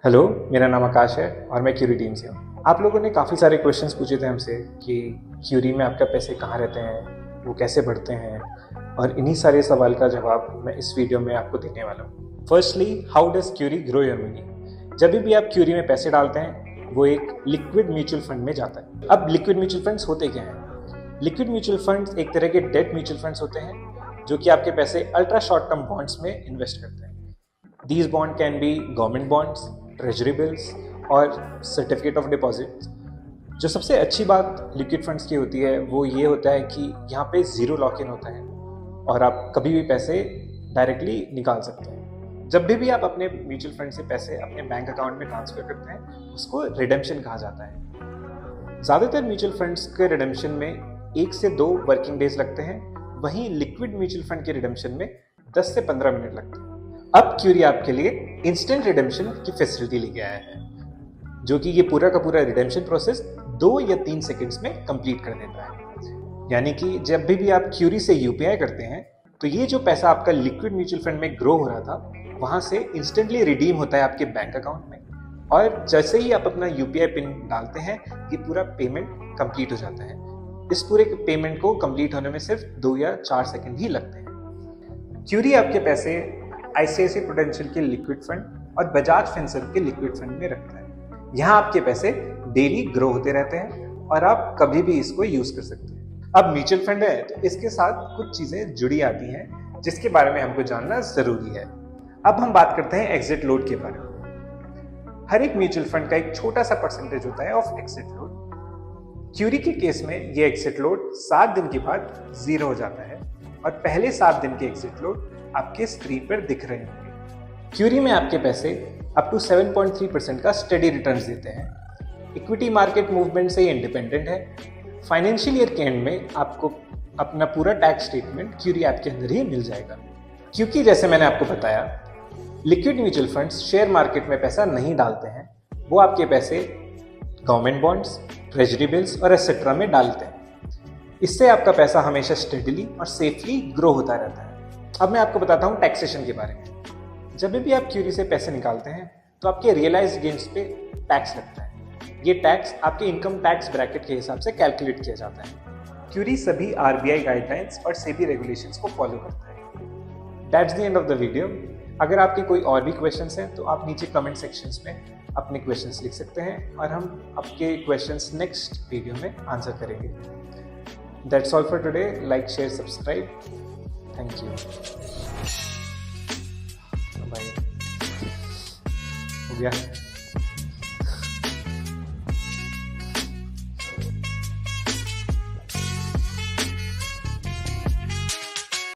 Hello, मेरा नाम आकाश है और मैं क्यूरी टीम से हूँ। आप लोगों ने काफ़ी सारे क्वेश्चंस पूछे थे हमसे कि क्यूरी में आपका पैसे कहाँ रहते हैं, वो कैसे बढ़ते हैं, और इन्हीं सारे सवाल का जवाब मैं इस वीडियो में आपको देने वाला हूँ। Firstly, how does query grow your money? जब भी आप क्यूरी में पैसे डालते हैं वो एक लिक्विड म्यूचुअल फंड में जाता है। अब लिक्विड म्यूचुअल फंड्स होते क्या हैं? लिक्विड म्यूचुअल फंड्स एक तरह के डेट म्यूचुअल फंड्स होते हैं जो कि आपके पैसे अल्ट्रा शॉर्ट टर्म बॉन्ड्स में इन्वेस्ट करते हैं। These bond can be government bonds, treasury bills और सर्टिफिकेट ऑफ डिपॉजिट। जो सबसे अच्छी बात लिक्विड फंड्स की होती है वो ये होता है कि यहाँ पे ज़ीरो लॉक इन होता है और आप कभी भी पैसे डायरेक्टली निकाल सकते हैं। जब भी आप अपने म्यूचुअल फंड से पैसे अपने बैंक अकाउंट में ट्रांसफर करते हैं उसको रिडेम्पशन कहा जाता है। ज़्यादातर म्यूचुअल फंड्स के रिडेम्पशन में 1 से 2 वर्किंग डेज लगते हैं, वहीं लिक्विड म्यूचुअल फंड के रिडेम्पशन में 10 से 15 मिनट लगते हैं। अब क्यूरी आपके लिए इंस्टेंट रिडेम्पशन की फैसिलिटी लेके आया है, जो कि ये पूरा का पूरा रिडेम्पशन प्रोसेस 2 या 3 सेकंड्स में कंप्लीट कर देता है। यानी कि जब भी आप क्यूरी से यूपीआई करते हैं तो ये जो पैसा आपका लिक्विड म्यूचुअल फंड में ग्रो हो रहा था वहां से इंस्टेंटली रिडीम होता है आपके बैंक अकाउंट में, और जैसे ही आप अपना यूपीआई पिन डालते हैं ये पूरा पेमेंट कंप्लीट हो जाता है। इस पूरे पेमेंट को कंप्लीट होने में सिर्फ 2 या 4 सेकंड ही लगते हैं। क्यूरी आपके पैसे आईसीआईसीआई प्रूडेंशियल के लिक्विड फंड और बजाज फिनसर्व के लिक्विड फंड में रखता है। यहाँ आपके पैसे डेली ग्रो होते रहते हैं और आप कभी भी इसको यूज कर सकते हैं। अब म्यूचुअल फंड है तो इसके साथ कुछ चीजें जुड़ी आती हैं जिसके बारे में हमको जानना जरूरी है। अब हम बात करते हैं एग्जिट लोड के बारे में। हर एक म्यूचुअल फंड का एक छोटा सा परसेंटेज होता है ऑफ एग्जिट लोड। क्यूरी के केस में ये एग्जिट लोड 7 दिन के बाद 0 हो जाता है और पहले 7 दिन के एग्जिट लोड आपके स्क्रीन पर दिख रहे होंगे। क्यूरी में आपके पैसे अप टू 7.3% का स्टेडी रिटर्न्स देते हैं। इक्विटी मार्केट मूवमेंट से ये इंडिपेंडेंट है। फाइनेंशियल ईयर के एंड में आपको अपना पूरा टैक्स स्टेटमेंट क्यूरी ऐप के अंदर ही मिल जाएगा। क्योंकि जैसे मैंने आपको बताया, liquid mutual funds share market में पैसा नहीं डालते हैं, वो आपके पैसे गवर्नमेंट बॉन्ड्स, ट्रेजरी बिल्स और एटसेट्रा में डालते हैं। इससे आपका पैसा हमेशा स्टेडीली और सेफली ग्रो होता रहता है। अब मैं आपको बताता हूँ टैक्सेशन के बारे में। जब भी आप क्यूरी से पैसे निकालते हैं तो आपके रियलाइज्ड गेन्स पे टैक्स लगता है। ये टैक्स आपके इनकम टैक्स ब्रैकेट के हिसाब से कैलकुलेट किया जाता है। क्यूरी सभी आरबीआई गाइडलाइंस और सेबी रेगुलेशंस को फॉलो करता है। That's the end of the video. अगर आपके कोई और भी क्वेश्चंस हैं तो आप नीचे कमेंट सेक्शंस में अपने क्वेश्चंस लिख सकते हैं और हम आपके क्वेश्चंस नेक्स्ट वीडियो में आंसर करेंगे। That's all for today. Like, share, subscribe. Thank you. Bye. हो गया।